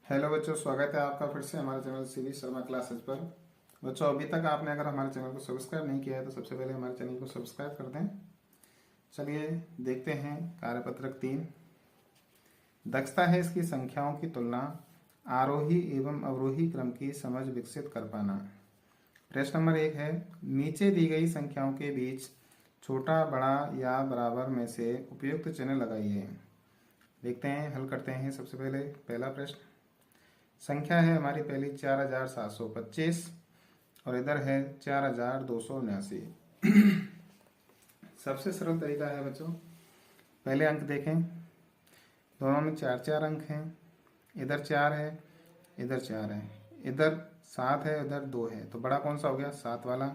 Hello बच्चों, स्वागत है आपका फिर से हमारे चैनल सीवी शर्मा क्लासेस पर। बच्चों, अभी तक आपने अगर हमारे चैनल को सब्सक्राइब नहीं किया है तो सबसे पहले हमारे चैनल को सब्सक्राइब कर दें। चलिए देखते हैं कार्यपत्रक 3। दक्षता है इसकी संख्याओं की तुलना, आरोही एवं अवरोही क्रम की समझ विकसित कर पाना। प्रश्न नंबर 1 है, नीचे दी गई संख्याओं के बीच छोटा, बड़ा या बराबर में से उपयुक्त चिन्ह लगाइए। देखते हैं, हल करते हैं। सबसे पहले पहला प्रश्न, संख्या है हमारी पहली 4725 और इधर है 4279। सबसे सरल तरीका है बच्चों, पहले अंक देखें, दोनों में 4 अंक हैं। इधर 4 है, इधर 4 है, इधर 7 है, इधर 2 है, तो बड़ा कौन सा हो गया? 7 वाला।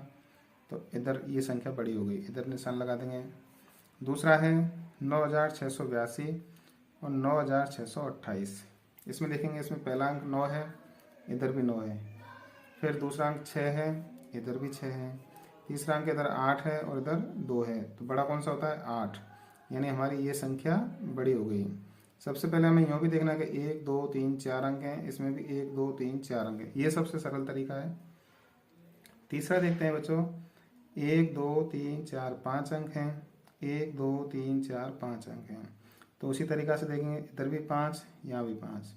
तो इधर ये संख्या बड़ी हो गई, इधर निशान लगा देंगे। दूसरा है 9682 और 9628। इसमें देखेंगे, इसमें पहला अंक 9 है, इधर भी 9 है। फिर दूसरा अंक 6 है, इधर भी 6 है। तीसरा अंक इधर 8 है और इधर 2 है, तो बड़ा कौन सा होता है? 8। यानी हमारी ये संख्या बड़ी हो गई। सबसे पहले हमें यूँ भी देखना है कि 1 2 3 4 अंक हैं, इसमें भी 1 2 3 4 अंक हैं। ये सबसे सरल तरीका है। तीसरा देखते हैं बच्चों, 1 2 3 4 5 अंक हैं, 1 2 3 4 5 अंक हैं। तो उसी तरीका से देखेंगे, इधर भी 5, यहाँ भी 5,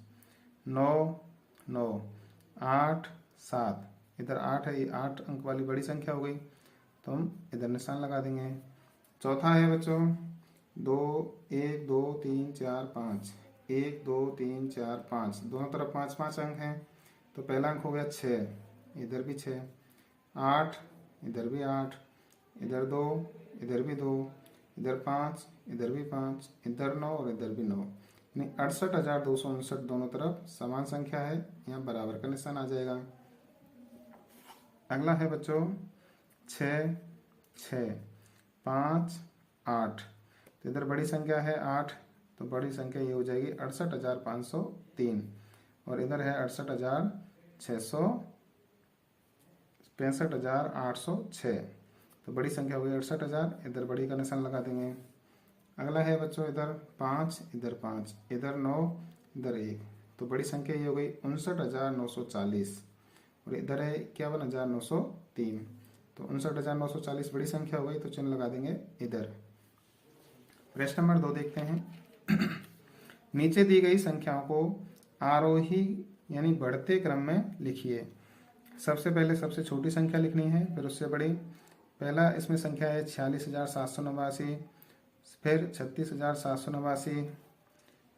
9 9 8 7, इधर 8 है, ये 8 अंक वाली बड़ी संख्या हो गई, तो हम इधर निशान लगा देंगे। चौथा है बच्चों 2 1 2 3 4 5, 1 2 3 4 5, दोनों तरफ 5 5 अंक हैं, तो पहला अंक हो गया 6, इधर भी 6, 8, इधर भी 8, इधर 2, इधर भी 2, इधर 5, इधर भी 5, इधर 9 और इधर भी 9। यानी 68,259 दोनों तरफ समान संख्या है, यहाँ बराबर का निशान आ जाएगा। अगला है बच्चों 6 6 5 8, तो इधर बड़ी संख्या है 8, तो बड़ी संख्या ये हो जाएगी 68,503 और इधर है 65,806, तो बड़ी संख्या हो गई 68,000, इधर बड़ी का निशान लगा देंगे। अगला है बच्चों इधर 5, इधर 5, इधर 9, इधर 1, तो बड़ी संख्या ये हो गई 59,940 और इधर है 51,903, तो 59,940 बड़ी संख्या हो गई, तो चिन्ह लगा देंगे इधर। प्रश्न नंबर 2 देखते हैं। नीचे दी गई संख्याओं को आरोही यानी बढ़ते क्रम में लिखिए। सबसे पहले सबसे छोटी संख्या लिखनी है, फिर उससे बड़ी। पहला इसमें संख्या है 46,789, फिर 36,789,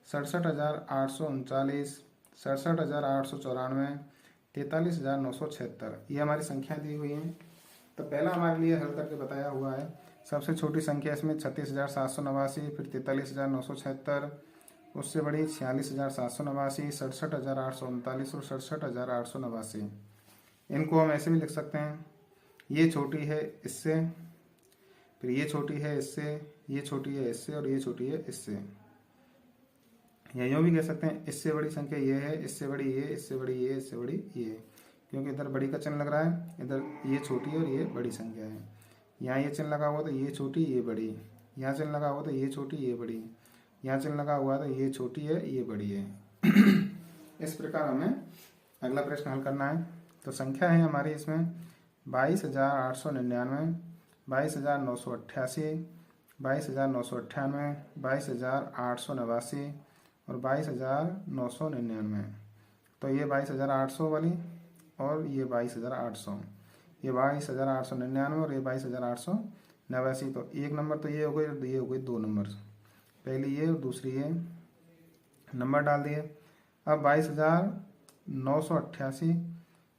67,839, 67,894, 43,976, ये हमारी संख्या दी हुई है। तो पहला हमारे लिए हल करके बताया हुआ है। सबसे छोटी संख्या इसमें 36,789, फिर 43,976, उससे बड़ी 46,789, 67,839 और 67,889। इनको हम ऐसे भी लिख सकते हैं, ये छोटी है इससे, फिर ये छोटी है इससे, ये छोटी है इससे और ये छोटी है इससे। या यूँ भी कह सकते हैं, इससे बड़ी संख्या ये है, इससे बड़ी ये, इससे बड़ी ये, इससे बड़ी ये, क्योंकि इधर बड़ी का चिन्ह लग रहा है, इधर ये छोटी और ये बड़ी संख्या है। यहाँ ये चिन्ह लगा हुआ तो ये छोटी ये बड़ी, यहाँ चिन्ह लगा हुआ तो ये छोटी ये बड़ी, यहाँ चिन्ह लगा हुआ तो ये छोटी है ये बड़ी है। इस प्रकार हमें अगला प्रश्न हल करना है। तो संख्या है हमारी इसमें 22,899, 22,988, 22,998, 22,889 और 22,999। तो ये 22,800 वाली और ये 22,800, ये 22,899 और ये 22,889। तो एक नंबर तो ये हो गई और ये हो गई 2 नंबर, पहली ये और दूसरी ये, नंबर डाल दिए। अब 22,988,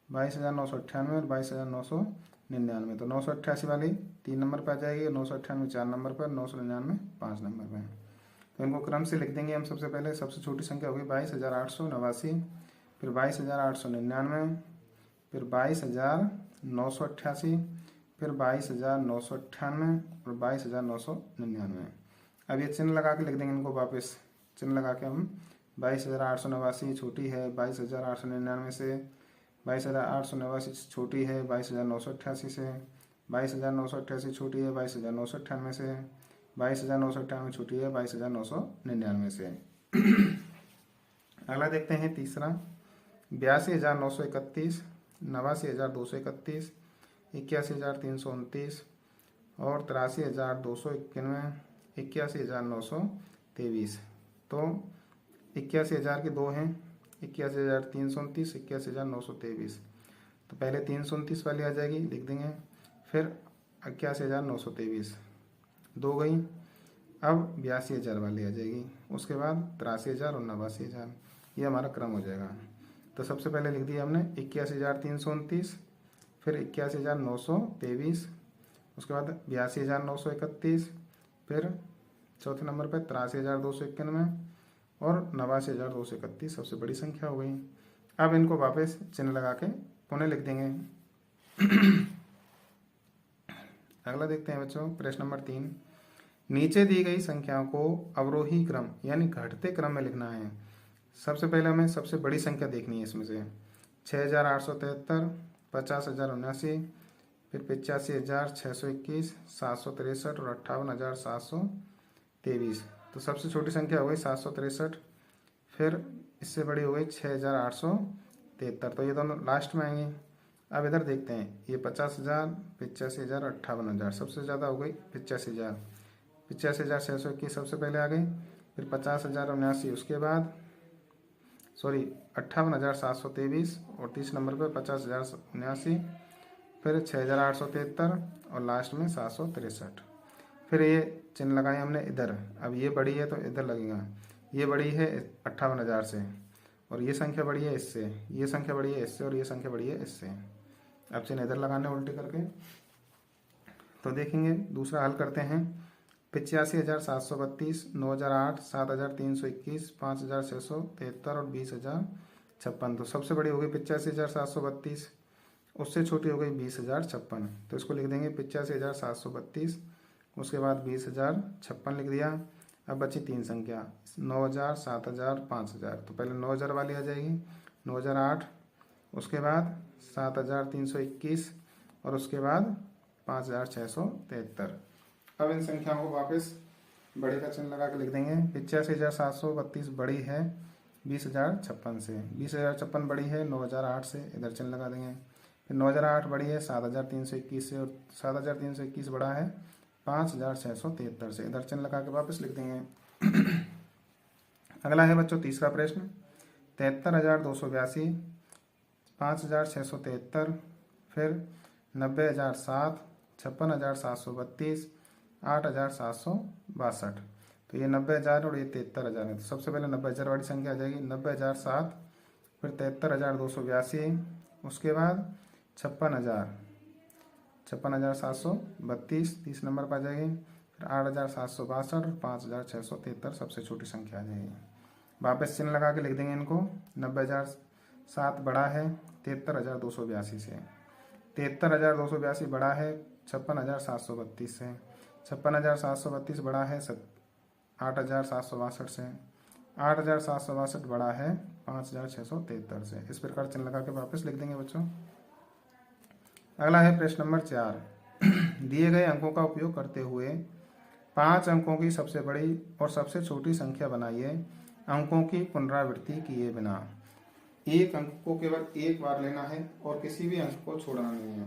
22,998 और 22,999, तो 988 वाली 3 नंबर पर आ जाएगी, 998 4 नंबर पर, 999 5 नंबर पर। तो इनको क्रम से लिख देंगे हम। सबसे पहले सबसे छोटी संख्या होगी 22,889, फिर 22,899, फिर 22,988, फिर 22,998 और 22,999। अब ये चिन्ह लगा के लिख देंगे इनको वापस। चिन्ह लगा के हम 22,889 छोटी है 22,899 से, 22,889 छोटी है 22,988 से, 22,988 छोटी है 22,998 से, 22,998 छोटी है 22,999 से। अगला देखते हैं तीसरा, 82,931, 89,231, 81,329 और 83,291, 81,923। तो 81,000 के दो हैं, 81,329, 81,923। तो पहले 329 वाली आ जाएगी, लिख देंगे, फिर 81,923 दो गई। अब 82,000 वाली आ जाएगी, उसके बाद 83,000 और 89,000, ये हमारा क्रम हो जाएगा। तो सबसे पहले लिख दिया हमने 81,329, फिर 81,923, उसके बाद 82,931, फिर चौथे नंबर पे 83,291 और 89,231 सबसे बड़ी संख्या हो गई। अब इनको वापस चिन्ह लगा के पुनः लिख देंगे। अगला देखते हैं बच्चों, प्रश्न नंबर 3, नीचे दी गई संख्याओं को अवरोही क्रम यानी घटते क्रम में लिखना है। सबसे पहले हमें सबसे बड़ी संख्या देखनी है इसमें से, 6,873, 50,079, फिर 85,621, 763 और 58,723। तो सबसे छोटी संख्या हो गई 763, फिर इससे बड़ी हो गई 6,873, तो ये दोनों लास्ट में आएंगे। अब इधर देखते हैं, ये 50,000, 85,000 और 58,000, सबसे ज़्यादा हो गई 85,000, 85,621 सबसे पहले आ गई, फिर 50,079 उसके बाद, सॉरी 58,723 और 30 नंबर पे 50,079, फिर 6,873 और लास्ट में 763। फिर ये चिन्ह लगाए हमने इधर। अब ये बड़ी है तो इधर लगेगा, ये बड़ी है 58,000 से, और ये संख्या बड़ी है इससे, ये संख्या बड़ी है इससे, और ये संख्या बड़ी है इससे। अब चिन्ह इधर लगाने उल्टे करके। तो देखेंगे, दूसरा हल करते हैं, 85,732, 9,008, 7,321, 5,673 और 20,056। तो सबसे बड़ी हो गई 85,732, उससे छोटी हो गई 20,056। तो इसको लिख देंगे 85,732, उसके बाद 20,056 लिख दिया। अब बची तीन संख्या, 9,000, 7,000, 5,000। तो पहले 9,000 वाली आ जाएगी, 9,008, उसके बाद 7,321 और उसके बाद 5,673। अब इन संख्याओं को वापस बड़े का चिन्ह लगा के लिख देंगे। 85,732 बड़ी है 20,056 से, 20,056 बड़ी है 9,008 से, इधर चिन्ह लगा देंगे। फिर 9,008 बड़ी है 7,321 से, और 7,321 बड़ा है 5,673 से, इधर चिन्ह लगा के वापस लिख देंगे। अगला है बच्चों तीसरा प्रश्न, 73,282, 5,673, फिर 90,007, 56,732, 8,762। तो ये 90,000 और ये 73,000 है। तो सबसे पहले 90,000 वाली संख्या आ जाएगी, 90,007, फिर 73,282, उसके बाद 56,732, 30 नंबर पर आ जाएगी, फिर 8,762 और 5,673 सबसे छोटी संख्या आ जाएगी। वापस चिन्ह लगा के लिख देंगे इनको। 90,007 बड़ा है 73,282 से, 73,282 बड़ा है 56,732 से, 56,732 बड़ा है 8,762 से, 8,762 बड़ा है 5,673 से। इस प्रकार चिन्ह लगा के वापस लिख देंगे बच्चों। अगला है प्रश्न नंबर 4, दिए गए अंकों का उपयोग करते हुए 5 अंकों की सबसे बड़ी और सबसे छोटी संख्या बनाइए, अंकों की पुनरावृत्ति किए बिना। एक अंक को केवल एक बार लेना है और किसी भी अंक को छोड़ना नहीं है।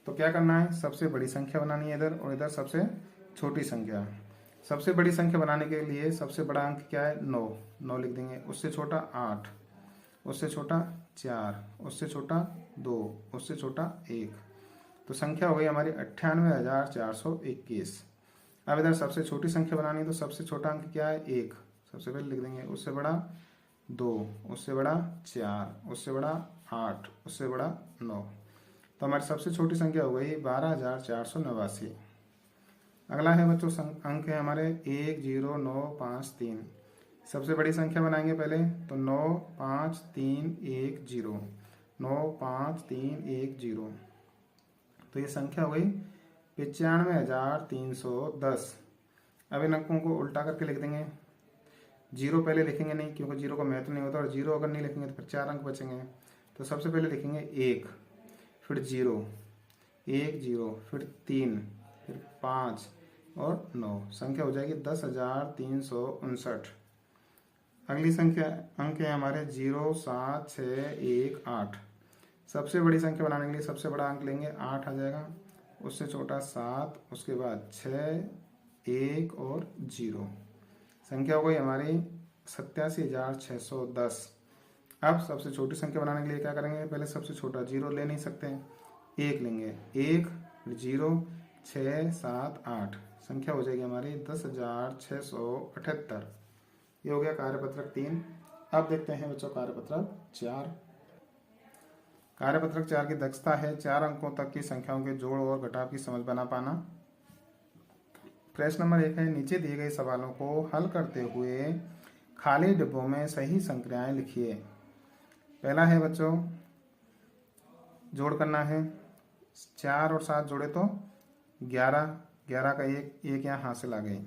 तो क्या करना है, सबसे बड़ी संख्या बनानी है इधर, और इधर सबसे छोटी संख्या। सबसे बड़ी संख्या बनाने के लिए सबसे बड़ा अंक क्या है, 9, 9 लिख देंगे। उससे छोटा 8, उससे छोटा 4, उससे छोटा 2, उससे छोटा 1। तो संख्या हो गई हमारी 98,421। अब इधर सबसे छोटी संख्या बनानी है, तो सबसे छोटा अंक क्या है, 1, सबसे पहले लिख देंगे। उससे बड़ा 2, उससे बड़ा 4, उससे बड़ा 8, उससे बड़ा 9। तो हमारी सबसे छोटी संख्या हो गई 12,489। अगला है बच्चों अंक है हमारे 10953। सबसे बड़ी संख्या बनाएंगे पहले, तो 95310, 95310। तो ये संख्या हो गई 95,310। अब इन अंकों को उल्टा करके लिख देंगे। जीरो पहले लिखेंगे नहीं, क्योंकि जीरो का महत्व नहीं होता, और जीरो अगर नहीं लिखेंगे तो फिर 4 अंक बचेंगे। तो सबसे पहले लिखेंगे 1, फिर 0, 1 0, फिर 3, फिर 5 और 9। संख्या हो जाएगी 10,359। अगली संख्या अंक है हमारे 0, 7, 6, 1, 8। सबसे बड़ी संख्या बनाने के लिए सबसे बड़ा अंक लेंगे, 8 आ जाएगा। उससे छोटा 7, उसके बाद 6, 1 और 0। संख्या हो गई हमारी 87,610। अब सबसे छोटी संख्या बनाने के लिए क्या करेंगे, पहले सबसे छोटा 0 ले नहीं सकते, 1 लेंगे। 1, 0, 6, 7, 8। संख्या हो जाएगी हमारी 10,678। ये हो गया कार्यपत्रक 3। अब देखते हैं बच्चों कार्यपत्रक 4। कार्यपत्रक 4 की दक्षता है 4 अंकों तक की संख्याओं के जोड़ और घटाव की समझ बना पाना। प्रश्न नंबर 1 है, नीचे दिए गए सवालों को हल करते हुए खाली डिब्बों में सही संख्याएं लिखिए। पहला है बच्चों, जोड़ करना है। 4 और 7 जोड़े तो 11, 11 का एक यहाँ हासिल आ गई।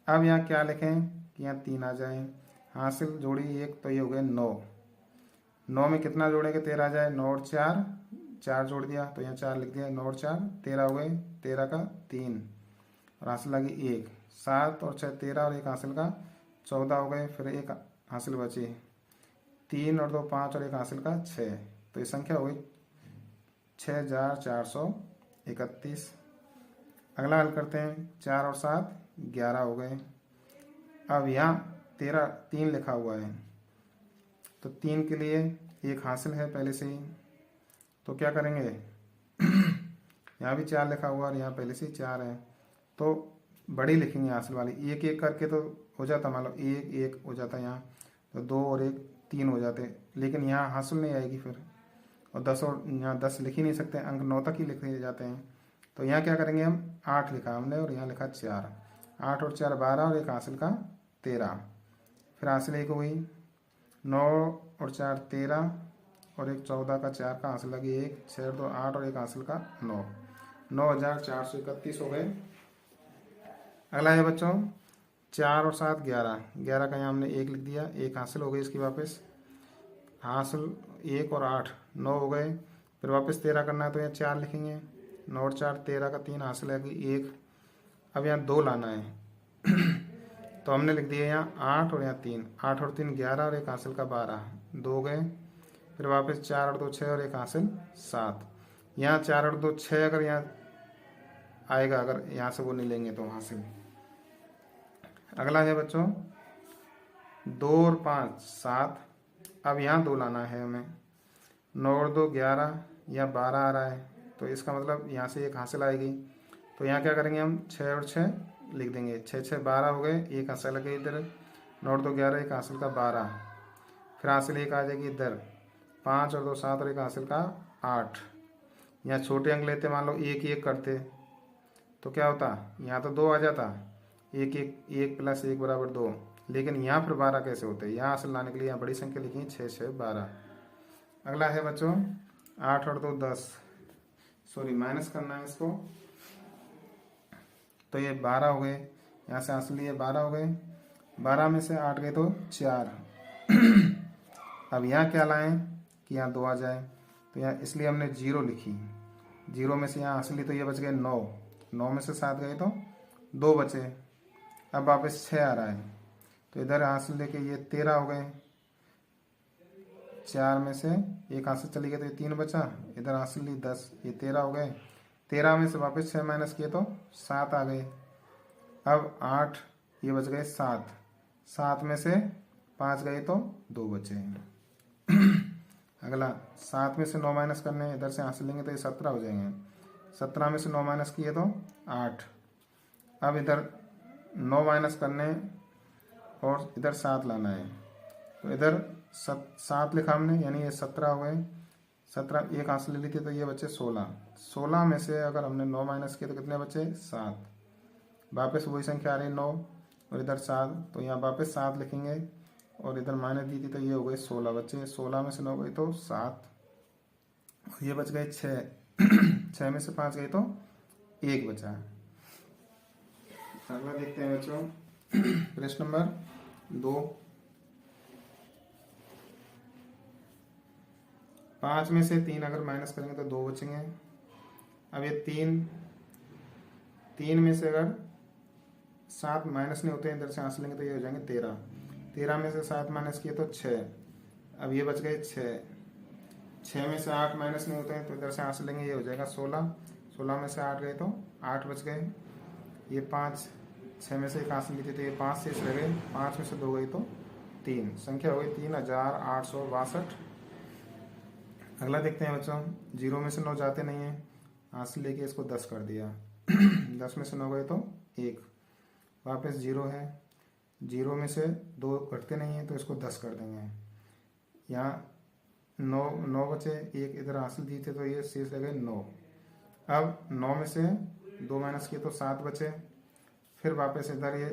अब यहाँ क्या लिखें कि यहाँ 3 आ जाए, हासिल जोड़ी 1 तो ये हो गए 9। 9 में कितना जोड़ेंगे, 13 आ जाए। 9 और 4, 4 जोड़ दिया तो यहाँ 4 लिख दिया। 9 और 4 13 हो गए, 13 का 3 और हासिल आ गई 1। 7 और 6 13 और 1 हासिल का 14 हो गए, फिर 1 हासिल बची। 3 और 2 5 और 1 हासिल का 6। तो ये संख्या हो गई 6,431। अगला हल करते हैं। 4 और 7 11 हो गए। अब यहाँ 3 लिखा हुआ है तो 3 के लिए 1 हासिल है पहले से ही, तो क्या करेंगे यहाँ भी 4 लिखा हुआ और यहाँ पहले से ही 4 है तो बड़ी लिखेंगे हासिल वाली। 1 1 करके तो हो जाता, मान लो 1 1 हो जाता यहाँ, तो 2 और 1 3 हो जाते, लेकिन यहाँ हासिल नहीं आएगी फिर। और 10 और यहाँ 10 लिख ही नहीं सकते, अंक 9 तक ही लिखे जाते हैं। तो यहाँ क्या करेंगे हम, 8 लिखा हमने और यहाँ लिखा 4। 8 और 4 12 और 1 हासिल का 13, फिर हासिल 1 हुई। 9 और 4 13 और 1 14 का 4 का हासिल लगी 1। 6 और 2 8 और 1 हासिल का 9। 9,431 हो गए। अगला है बच्चों 4 और 7 11। 11 का यहाँ हमने 1 लिख दिया, 1 हासिल हो गई इसकी वापस। हासिल 1 और 8 9 हो गए, फिर वापस 13 करना है तो यहाँ 4 लिखेंगे। 9 और 4 13 का 3 हासिल है 1। अब यहाँ 2 लाना है तो हमने लिख दिया यहाँ 8 और यहाँ 3। 8 और 3 11 और 1 हासिल का 12, 2 गए। फिर वापस 4 और 2 6 और 1 हासिल 7। यहाँ 4 और 2 6 अगर यहाँ आएगा, अगर यहाँ से वो नहीं लेंगे तो हासिल। अगला है बच्चों 2 और 5 7। अब यहाँ 2 लाना है हमें। 9 और 2 11, यहाँ 12 आ रहा है तो इसका मतलब यहाँ से 1 हासिल आएगी। तो यहाँ क्या करेंगे हम 6 और 6 लिख देंगे। 6 6 12 हो गए, 1 हासिल लगे इधर। 9 और 2 11, 1 हासिल का 12, फिर हासिल 1 आ जाएगी इधर। 5 और 2 7 और 1 हासिल का 8। यहाँ छोटे अंक लेते, मान लो 1 1 करते तो क्या होता, यहाँ तो 2 आ जाता। 1 1 1 प्लस 1 बराबर 2, लेकिन यहाँ फिर 12 कैसे होते, यहाँ हासिल लाने के लिए यहाँ बड़ी संख्या लिखी 6 6 12। अगला है बच्चों 8 और 2 10, सॉरी माइनस करना है इसको, तो ये 12 हो गए। यहाँ से हासिल लिए 12 हो गए। 12 में से 8 गए तो 4। अब यहाँ क्या लाएं कि यहाँ 2 आ जाए, तो यहाँ इसलिए हमने 0 लिखी। 0 में से यहाँ हासिल ली तो ये बच गए 9। 9 में से 7 गए तो 2 बचे। अब वापस 6 आ रहा है तो इधर हासिल लेके ये 13 हो गए। 4 में से 1 हासिल चली गई तो ये 3 बचा, इधर हासिल ली 10, ये 13 हो गए। 13 में से वापस 6 माइनस किए तो 7 आ गए। अब 8, ये बच गए 7। 7 में से 5 गए तो 2 बचे। अगला 7 में से 9 माइनस करने, इधर से हासिल लेंगे तो ये 17 हो जाएंगे। 17 में से 9 माइनस किए तो 8। अब इधर 9 माइनस करने और इधर 7 लाना है, तो इधर 7 लिखा हमने, यानी ये 17 हो गए। 17 1 हासिल ले ली थी तो ये बचे 16। 16 में से अगर हमने 9 माइनस किए तो कितने बचे 7। वापस वही संख्या आ रही 9 और इधर 7, तो यहाँ वापस 7 लिखेंगे और इधर माइनस दी थी तो ये हो गए 16 बचे। 16 में से 9 गए तो 7 और ये बच गए 6। 6 में से 5 गए तो 1 बचा। अगला देखते हैं बच्चों प्रश्न नंबर 2। 5 में से 3 अगर माइनस करेंगे तो 2 बचेंगे। अब ये 3 में से अगर 7 माइनस नहीं होते हैं, इधर से हासिल लेंगे तो ये हो जाएंगे 13। 13 में से 7 माइनस किए तो 6। अब ये बच गए 6। 6 में से 8 माइनस नहीं होते हैं तो इधर से आंसर लेंगे, ये हो जाएगा 16। 16 में से 8 गए तो 8 बच गए। ये 5, 6 में से एक आंसर ली थी तो ये 5 शेष रह गए। 5 में से 2 गई तो 3। संख्या हो गई 3862। अगला देखते हैं बच्चों, 0 में से 9 जाते नहीं है, आंसर लेके इसको 10 कर दिया। 10 में से 9 गए तो 1, वापस 0 है। 0 में से 2 घटते नहीं है तो इसको 10 कर देंगे। यहाँ 9 बचे, 1 इधर हासिल दिए थे तो ये शेष रह गए 9। अब 9 में से 2 माइनस किए तो 7 बचे। फिर वापस इधर ये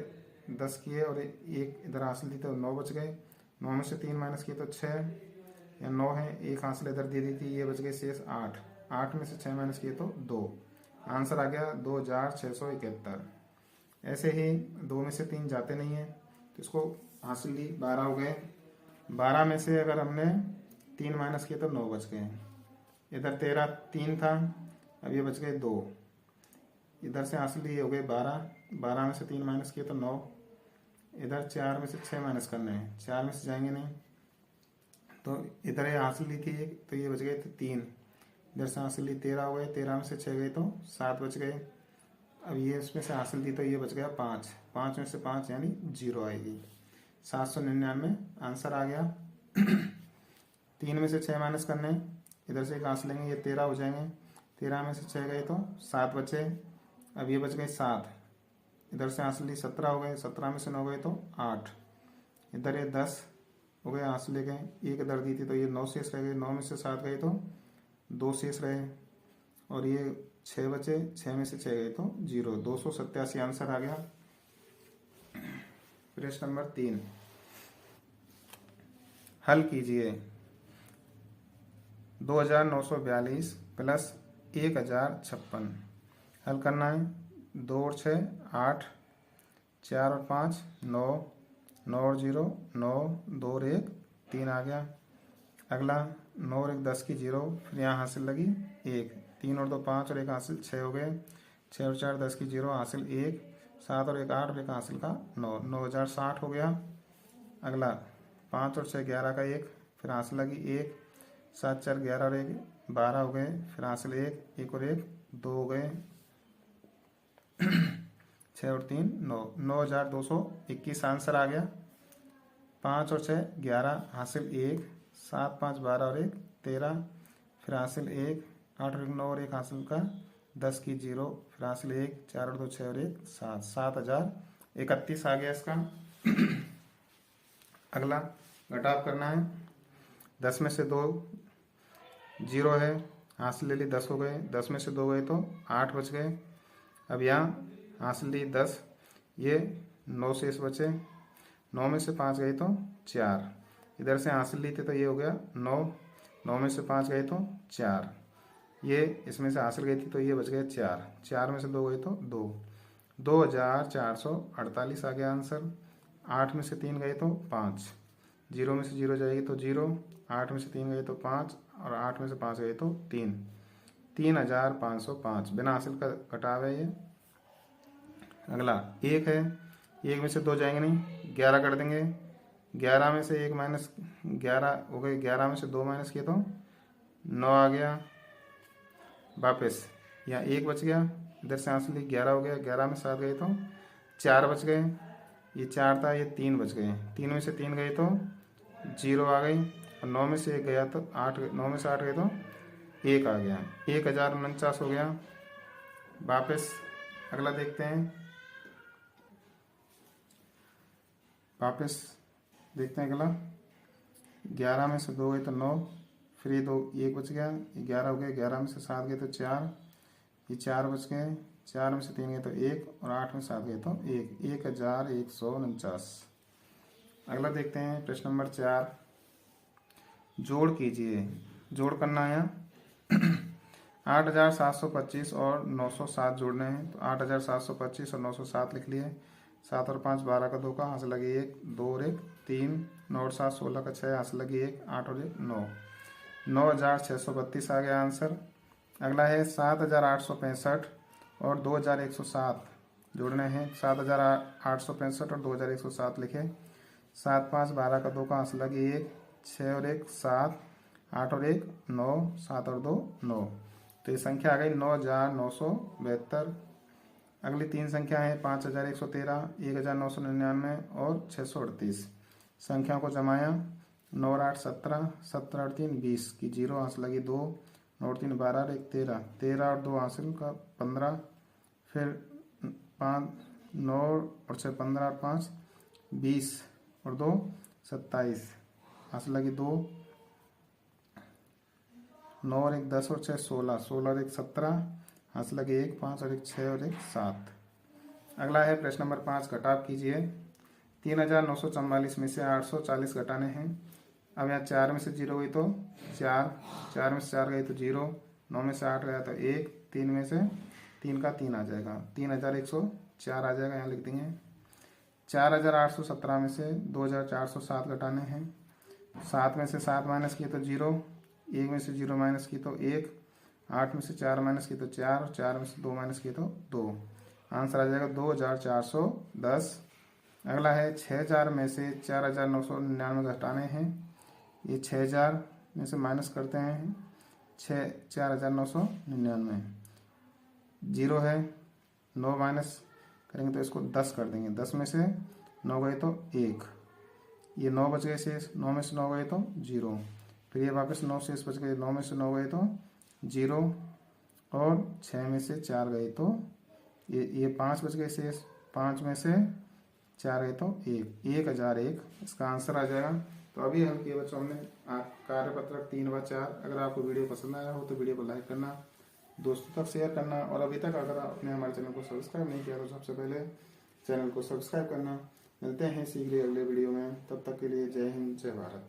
10 किए और 1 इधर हासिल दी तो 9 बच गए। 9 में से 3 माइनस किए तो 6, या 9 है, 1 हासिल इधर दे दी थी, ये बच गए शेष 8। 8 में से 6 माइनस किए तो 2। आंसर आ गया 2671। ऐसे ही 2 में से 3 जाते नहीं है तो इसको हासिल ली, 12 हो गए। 12 में से अगर हमने 3 माइनस किए तो 9 बच गए। इधर 13 3 था, अब ये बच गए 2। इधर से हासिल ली, हो गए 12। 12 में से 3 माइनस किए तो 9। इधर 4 में से 6 माइनस करने हैं, 4 में से जाएंगे नहीं तो इधर ये हासिल ली थी 1 तो ये बच गए थे 3। इधर से हासिल ली 13 हो गए। 13 में से 6 गए तो 7 बच गए। अब ये इसमें से हासिल दी तो ये बच गया 5। 5 में से 5 यानी 0 आएगी। 799 आंसर आ गया। 3 में से 6 माइनस करने, इधर से एक हासिल लेंगे, ये 13 हो जाएंगे। 13 में से 6 गए तो 7 बचे। अब ये बच गए 7। इधर से हासिल ली 17 हो गए। 17 में से 9 गए तो 8। इधर ये 10 हो गए, हासिल ले गए। 1 इधर दी थी तो ये 9 शेष रह गए। 9 में से 7 गए तो 2 शेष रहे और ये 6 बचे। 6 में से 6 गए तो 0। 287 आंसर आ गया। प्रश्न नंबर 3 हल कीजिए। 2942 प्लस 1056 हल करना है। 2 और 6 8, 4 और 5 9, 9 और 0 9, 2 और 1 3 आ गया। अगला 9 और 1 10 की 0, फिर यहाँ हासिल लगी 1। 3 और 2 5 और 1 हासिल 6 हो गए। 6 और 4 10 की 0 हासिल 1। 7 और 1 8 और 1 हासिल का 9, 9060 हो गया। अगला 5 और 6 11 का 1, फिर हासिल लगी 1। 7 4 11 और 1 12 हो गए, फिर हासिल 1। 1 और 1 2 हो गए। 6 और 3 9, 9221 आंसर आ गया। 5 और 6 11 हासिल 1। 7 5 12 और 1 13, फिर हासिल 1। 8 और 1 9 और 1 हासिल का 10 की 0, फिर हासिल 1। 4 और 2 6 और 1 7, 7031 आ गया इसका। अगला घटाव करना है। 10 में से 2 0 है, हासिल ले ली 10 हो गए। 10 में से 2 गए तो 8 बच गए। अब यहाँ हासिल ली 10, ये 9 शेष बचे। 9 में से 5 गए तो 4। इधर से हासिल ली थी तो ये हो गया 9। 9 में से 5 गए तो 4। ये इसमें से हासिल गई थी तो ये बच गए 4। 4 में से 2 गए तो 2। 2448 आ गया आंसर। 8 में से 3 गए तो 5। 0 में से 0 जाएगी तो 0। 8 में से 3 गए तो 5 और 8 में से 5 गए तो 3। 3505 बिना हासिल का घटाव है ये। अगला 1 है, 1 में से 2 जाएंगे नहीं, 11 कर देंगे। 11 में से 1 माइनस 11 हो गए। 11 में से 2 माइनस किए तो 9 आ गया। वापस यहाँ 1 बच गया, इधर से हासिल 11 हो गया। 11 में 7 गए तो 4 बच गए। ये 4 था, ये 3 बच गए। 3 में से 3 गए तो 0 आ गई। और 9 में से 1 गया तो 8, 9 में से 8 गए तो 1 आ गया। 1049 हो गया। वापस अगला देखते हैं। अगला 11 में से 2 गए तो 9, फिर ये 2 1 बच गया, 11 हो गया। 11 में से 7 गए तो 4, ये 4 बच गए। 4 में से 3 गए तो 1 और 8 में 7 गए तो 1। 1149। अगला देखते हैं प्रश्न नंबर 4 जोड़ कीजिए। जोड़ करना है। 8725 और 907 जोड़ने हैं तो 8725 और 907 लिख लिए। 7 और 5 12 का 2 का हासिल लगी 1। 2 और 1 3। 9 और 7 16 का 6 हासिल लगी 1। 8 और 1 9। 9632 आ गया आंसर। अगला है 7865 और 2107 जोड़ने हैं। 7865 और 2107 लिखे। 7 5 12 का 2 का आंसर लगे 1, 6 और 1 7, 8 और 1 9, 7 और 2 9। तो ये संख्या आ गई 9,972। अगली 3 संख्या है 5,113, 1,999 और 638। संख्याओं को जमाया 9 और 8 17, 17 और 3 20 की 0 आंसर लगी 2, 9 और 3 12 और 1 13, 13 और 2 आंसर का 15, फिर 5 9 और 6 15 और 5 20 और 2 27 आंसर लगी 2, 9 और 1 10 और 6 16, 16 और 1 17 आंसर लगे 1 5 और 1 6 और 1 7। अगला है प्रश्न नंबर 5, घटाव कीजिए। 3,944 में से 840 घटाने हैं। अब यहाँ 4 में से 0 गई तो 4, 4 में से 4 गई तो 0, 9 में से 8 गया तो 1, 3 में से 3 का 3 आ जाएगा, 3,104 आ जाएगा, यहाँ लिख देंगे। 4,817 में से 2,407 घटाने हैं। 7 में से 7 माइनस किए तो 0, 1 में से 0 माइनस की तो 1, 8 में से 4 माइनस की तो 4 और 4 में से 2 माइनस की तो 2। आंसर आ जाएगा 2,410। अगला है 6,000 में से 4,999 घटाने हैं। ये 6,000 में से माइनस करते हैं 4,999, 0 है, 9 माइनस करेंगे तो इसको 10 कर देंगे, 10 में से 9 गए तो 1, ये 9 बच गए शेष, 9 में से 9 गए तो 0, फिर ये वापस 9 शेष बच गए, 9 में से 9 गए तो 0 और 6 में से 4 गए तो ये 5 बच गए शेष, 5 में से 4 गए तो 1, 1,001 इसका आंसर आ जाएगा। तो अभी हल किए बच्चों हमने कार्यपत्रक 3 व 4। अगर आपको वीडियो पसंद आया हो तो वीडियो को लाइक करना, दोस्तों तक शेयर करना, और अभी तक अगर आपने हमारे चैनल को सब्सक्राइब नहीं किया तो सबसे पहले चैनल को सब्सक्राइब करना। मिलते हैं शीघ्र अगले वीडियो में, तब तक के लिए जय हिंद जय भारत।